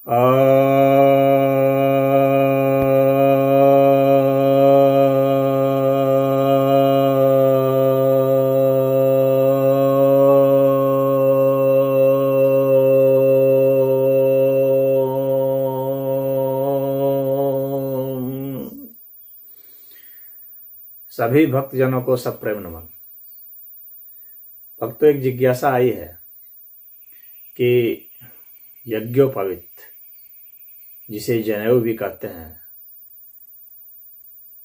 सभी भक्तजनों को सप्रेम नमन। भक्तों, एक जिज्ञासा आई है कि यज्ञोपवीत, जिसे जनेऊ भी कहते हैं,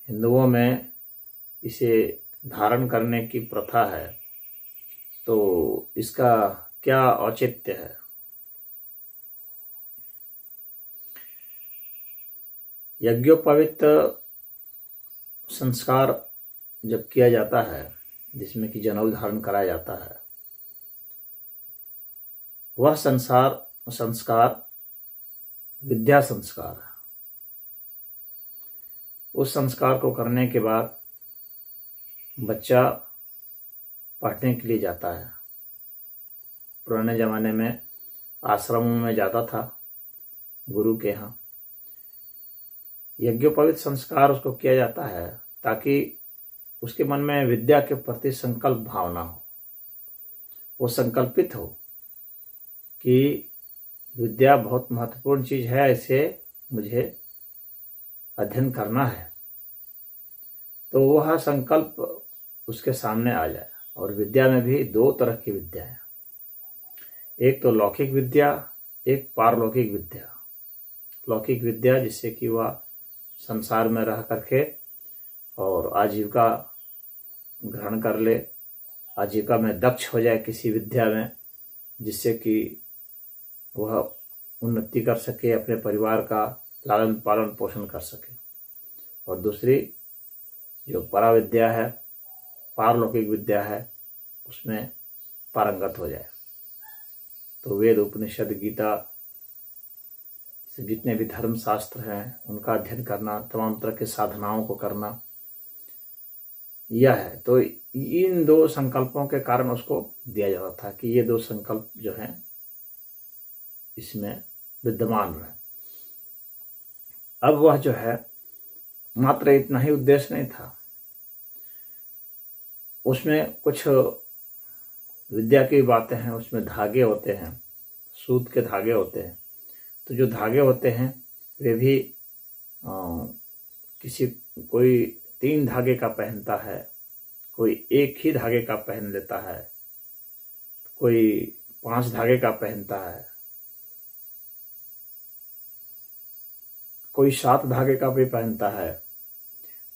हिंदुओं में इसे धारण करने की प्रथा है, तो इसका क्या औचित्य है? यज्ञोपवीत संस्कार जब किया जाता है, जिसमें कि जनेऊ धारण कराया जाता है, वह संस्कार विद्या संस्कार है। उस संस्कार को करने के बाद बच्चा पढ़ने के लिए जाता है। पुराने ज़माने में आश्रमों में जाता था गुरु के यहाँ। यज्ञोपवीत संस्कार उसको किया जाता है ताकि उसके मन में विद्या के प्रति संकल्प भावना हो, वो संकल्पित हो कि विद्या बहुत महत्वपूर्ण चीज़ है, इसे मुझे अध्ययन करना है। तो वह संकल्प उसके सामने आ जाए। और विद्या में भी दो तरह की विद्या है, एक तो लौकिक विद्या, एक पारलौकिक विद्या। लौकिक विद्या जिससे कि वह संसार में रह करके और आजीविका ग्रहण कर ले, आजीविका में दक्ष हो जाए किसी विद्या में, जिससे कि वह उन्नति कर सके, अपने परिवार का लालन पालन पोषण कर सके। और दूसरी जो पराविद्या है, पारलौकिक विद्या है, उसमें पारंगत हो जाए। तो वेद, उपनिषद, गीता, जितने भी धर्म शास्त्र हैं उनका अध्ययन करना, तमाम तरह के साधनाओं को करना, यह है। तो इन दो संकल्पों के कारण उसको दिया जाता था कि ये दो संकल्प जो हैं इसमें विद्यमान रहे। अब वह जो है मात्र इतना ही उद्देश्य नहीं था, उसमें कुछ विद्या की बातें हैं, उसमें धागे होते हैं, सूत के धागे होते हैं। तो जो धागे होते हैं वे भी कोई 3 धागे का पहनता है, कोई एक ही धागे का पहन लेता है, कोई 5 धागे का पहनता है, कोई 7 धागे का भी पहनता है।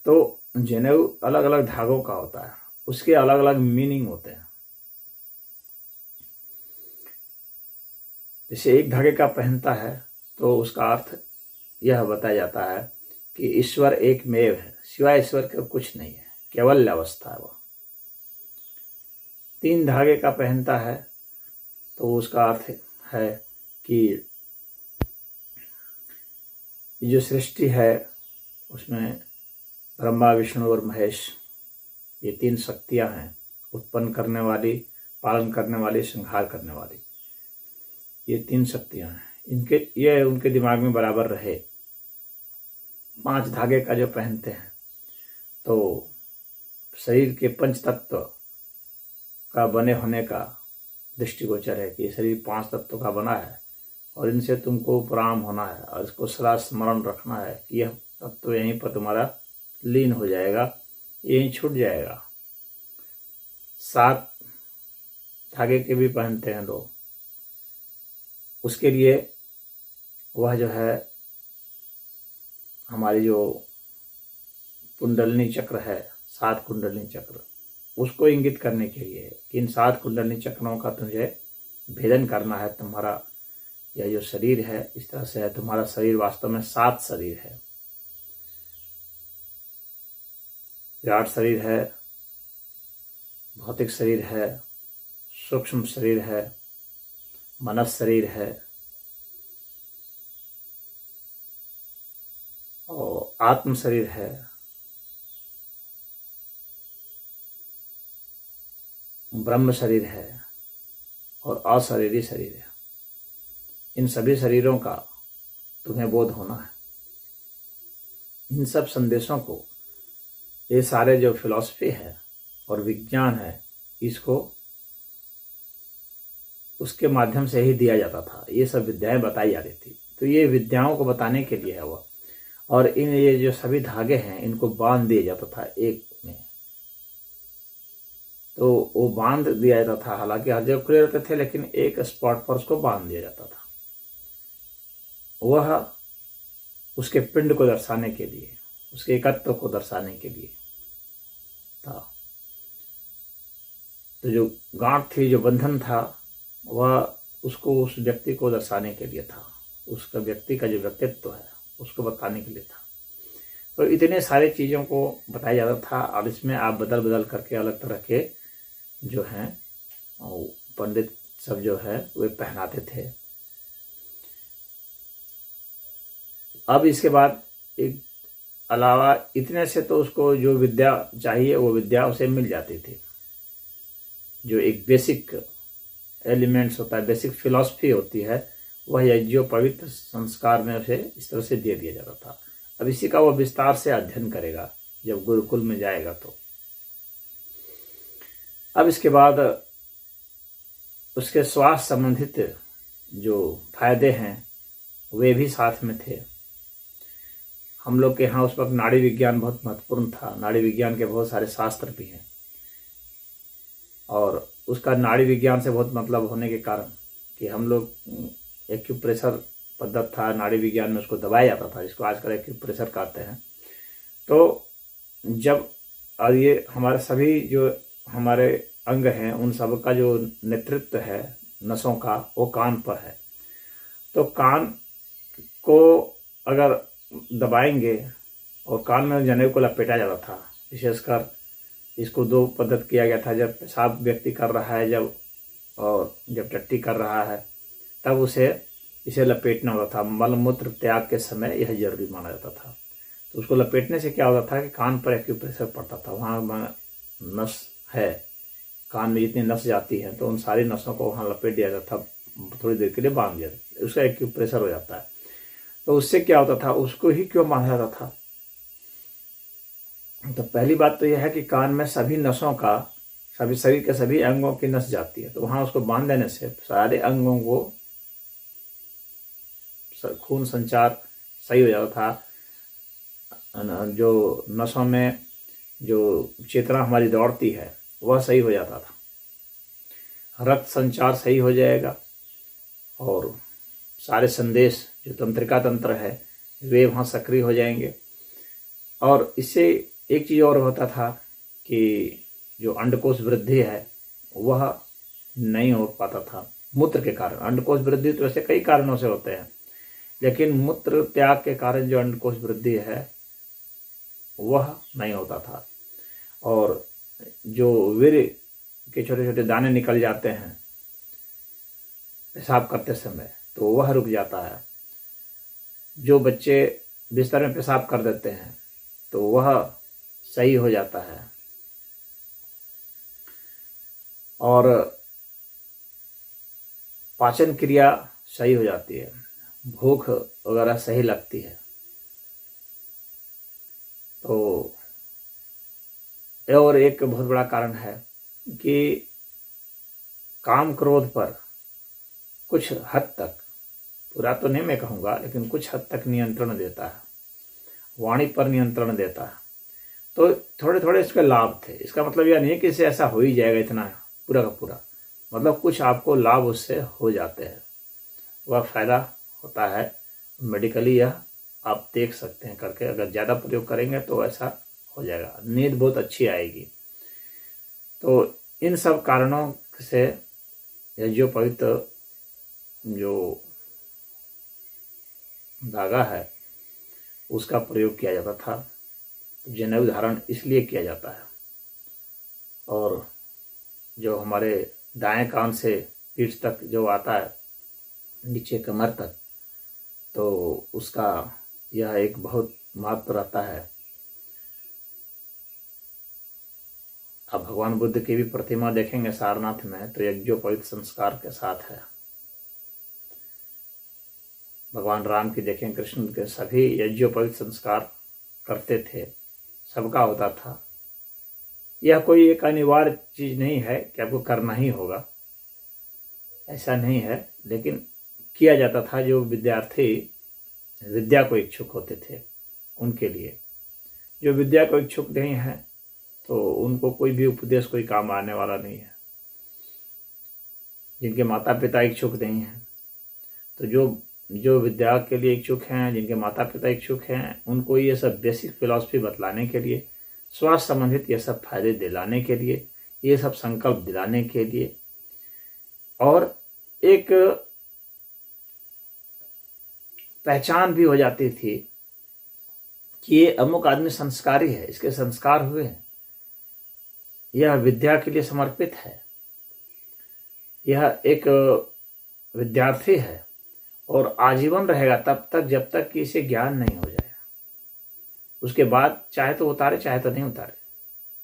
तो जनेऊ अलग अलग धागों का होता है, उसके अलग अलग मीनिंग होते हैं। जैसे एक धागे का पहनता है तो उसका अर्थ यह बताया जाता है कि ईश्वर एक मेव है, सिवाय ईश्वर के कुछ नहीं है, केवल अवस्था है वह। 3 धागे का पहनता है तो उसका अर्थ है कि जो सृष्टि है उसमें ब्रह्मा, विष्णु और महेश, ये 3 शक्तियां हैं, उत्पन्न करने वाली, पालन करने वाली, संहार करने वाली। ये 3 शक्तियां हैं, ये उनके दिमाग में बराबर रहे। 5 धागे का जो पहनते हैं तो शरीर के 5 तत्व का बने होने का दृष्टिगोचर है कि शरीर 5 तत्वों का बना है और इनसे तुमको उपराम होना है और इसको सदा स्मरण रखना है कि यह तत्व यहीं पर तुम्हारा लीन हो जाएगा, यहीं छूट जाएगा। 7 धागे के भी पहनते हैं लोग, उसके लिए वह जो है हमारी जो कुंडलिनी चक्र है, 7 कुंडलिनी चक्र, उसको इंगित करने के लिए कि इन 7 कुंडलिनी चक्रों का तुझे भेदन करना है। तुम्हारा यह जो शरीर है इस तरह से है, तुम्हारा शरीर वास्तव में 7 शरीर है। विराट शरीर है, भौतिक शरीर है, सूक्ष्म शरीर है, मनस शरीर है और आत्म शरीर है, ब्रह्म शरीर है और अशरीरी शरीर है। इन सभी शरीरों का तुम्हें बोध होना है। इन सब संदेशों को, ये सारे जो फिलॉसफी है और विज्ञान है, इसको उसके माध्यम से ही दिया जाता था। ये सब विद्याएं बताई जाती थी। तो ये विद्याओं को बताने के लिए है वह। और ये जो सभी धागे हैं, इनको बांध दिया जाता था एक में। तो वो बांध दिया जाता था, हालांकि हर जगह खुले रहते थे, लेकिन एक स्पॉट पर उसको बांध दिया जाता था। वह उसके पिंड को दर्शाने के लिए, उसके एकत्व को दर्शाने के लिए था। तो जो गांठ थी, जो बंधन था, वह उसको उस व्यक्ति को दर्शाने के लिए था। उसका व्यक्ति का जो व्यक्तित्व है उसको बताने के लिए था। तो इतने सारे चीज़ों को बताया जाता था। और इसमें आप बदल बदल करके अलग तरह के जो हैं पंडित सब जो है वे पहनाते थे। अब इसके बाद एक अलावा इतने से तो उसको जो विद्या चाहिए वो विद्या उसे मिल जाती थी। जो एक बेसिक एलिमेंट्स होता है, बेसिक फिलॉसफी होती है, वह यज्ञो पवित्र संस्कार में उसे इस तरह से दे दिया जाता था। अब इसी का वह विस्तार से अध्ययन करेगा जब गुरुकुल में जाएगा। तो अब इसके बाद उसके स्वास्थ्य संबंधित जो फायदे हैं वे भी साथ में थे। हम लोग के यहाँ उस वक्त नाड़ी विज्ञान बहुत महत्वपूर्ण था। नाड़ी विज्ञान के बहुत सारे शास्त्र भी हैं, और उसका नाड़ी विज्ञान से बहुत मतलब होने के कारण कि हम लोग एक्यूप्रेशर पद्धति था नाड़ी विज्ञान में, उसको दबाया जाता था, जिसको आजकल एक्यूप्रेशर कहते हैं। तो जब और ये हमारे सभी जो हमारे अंग हैं उन सब का जो नेतृत्व है नसों का, वो कान पर है। तो कान को अगर दबाएंगे, और कान में जनेऊ को लपेटा जाता था। विशेषकर इसको दो पद्धति किया गया था, जब पेशाब व्यक्ति कर रहा है और जब टट्टी कर रहा है तब इसे लपेटना होता था। मल मूत्र त्याग के समय यह जरूरी माना जाता था। तो उसको लपेटने से क्या होता था कि कान पर एक्यूप्रेशर पड़ता था। वहाँ नस है, कान में जितनी नस जाती है तो उन सारी नसों को वहाँ लपेट दिया जाता था, थोड़ी देर के लिए बांध दिया जाता, उसका एक्यूप्रेशर हो जाता है। तो उससे क्या होता था, उसको ही क्यों बांधा जाता था? तो पहली बात तो यह है कि कान में सभी नसों का, सभी शरीर के सभी अंगों की नस जाती है, तो वहाँ उसको बांध देने से सारे अंगों को खून संचार सही हो जाता था। जो नसों में जो चेतना हमारी दौड़ती है वह सही हो जाता था। रक्त संचार सही हो जाएगा, और सारे संदेश जो तंत्रिका तंत्र है वे वहाँ सक्रिय हो जाएंगे। और इससे एक चीज़ और होता था कि जो अंडकोश वृद्धि है वह नहीं हो पाता था मूत्र के कारण। अंडकोश वृद्धि तो वैसे कई कारणों से होते हैं, लेकिन मूत्र त्याग के कारण जो अंडकोश वृद्धि है वह नहीं होता था। और जो वीर्य के छोटे छोटे दाने निकल जाते हैं पेशाब करते समय, तो वह रुक जाता है। जो बच्चे बिस्तर में पेशाब कर देते हैं तो वह सही हो जाता है। और पाचन क्रिया सही हो जाती है, भूख वगैरह सही लगती है। तो और एक बहुत बड़ा कारण है कि काम क्रोध पर कुछ हद तक, पूरा तो नहीं मैं कहूँगा, लेकिन कुछ हद तक नियंत्रण देता है। वाणी पर नियंत्रण देता है। तो थोड़े थोड़े इसके लाभ थे। इसका मतलब यह नहीं है कि इससे ऐसा हो ही जाएगा इतना पूरा का पूरा, मतलब कुछ आपको लाभ उससे हो जाते हैं। वह फायदा होता है मेडिकली, यह आप देख सकते हैं करके। अगर ज़्यादा प्रयोग करेंगे तो ऐसा हो जाएगा, नींद बहुत अच्छी आएगी। तो इन सब कारणों से जो पवित्र जो धागा है उसका प्रयोग किया जाता था। जनेऊ धारण इसलिए किया जाता है। और जो हमारे दाएं कान से पीठ तक जो आता है नीचे कमर तक, तो उसका यह एक बहुत महत्व रहता है। अब भगवान बुद्ध की भी प्रतिमा देखेंगे सारनाथ में, तो यज्ञोपवीत संस्कार के साथ है। भगवान राम की देखें, कृष्ण के सभी यज्ञोपवीत संस्कार करते थे, सबका होता था। यह कोई एक अनिवार्य चीज़ नहीं है कि आपको करना ही होगा, ऐसा नहीं है, लेकिन किया जाता था जो विद्यार्थी विद्या को इच्छुक होते थे उनके लिए। जो विद्या को इच्छुक नहीं है तो उनको कोई भी उपदेश कोई काम आने वाला नहीं है। जिनके माता पिता इच्छुक नहीं हैं, तो जो विद्या के लिए इच्छुक हैं, जिनके माता पिता इच्छुक हैं, उनको ये सब बेसिक फिलॉसफी बतलाने के लिए, स्वास्थ्य संबंधित ये सब फायदे दिलाने के लिए, ये सब संकल्प दिलाने के लिए, और एक पहचान भी हो जाती थी कि ये अमुक आदमी संस्कारी है, इसके संस्कार हुए हैं, यह विद्या के लिए समर्पित है, यह एक विद्यार्थी है और आजीवन रहेगा तब तक जब तक कि इसे ज्ञान नहीं हो जाए। उसके बाद चाहे तो उतारे चाहे तो नहीं उतारे,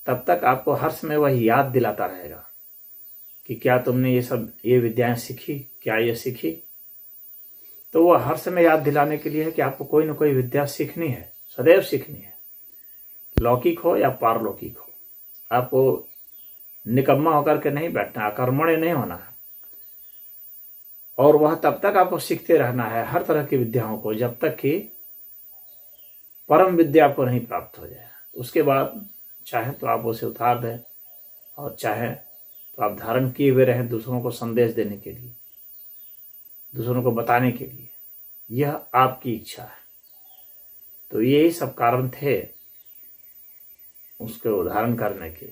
तब तक आपको हर समय वह याद दिलाता रहेगा कि क्या तुमने ये विद्याएं सीखी, क्या ये सीखी। तो वह हर समय याद दिलाने के लिए है कि आपको कोई ना कोई विद्या सीखनी है, सदैव सीखनी है, लौकिक हो या पारलौकिक हो। आपको निकम्मा होकर के नहीं बैठना, अकर्मण्य नहीं होना है, और वह तब तक आपको सीखते रहना है हर तरह की विद्याओं को, जब तक कि परम विद्या आपको नहीं प्राप्त हो जाए। उसके बाद चाहे तो आप उसे उतार दें और चाहे तो आप धारण किए हुए रहें, दूसरों को संदेश देने के लिए, दूसरों को बताने के लिए। यह आपकी इच्छा है। तो यही सब कारण थे उसके उदाहरण करने के।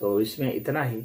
तो इसमें इतना ही।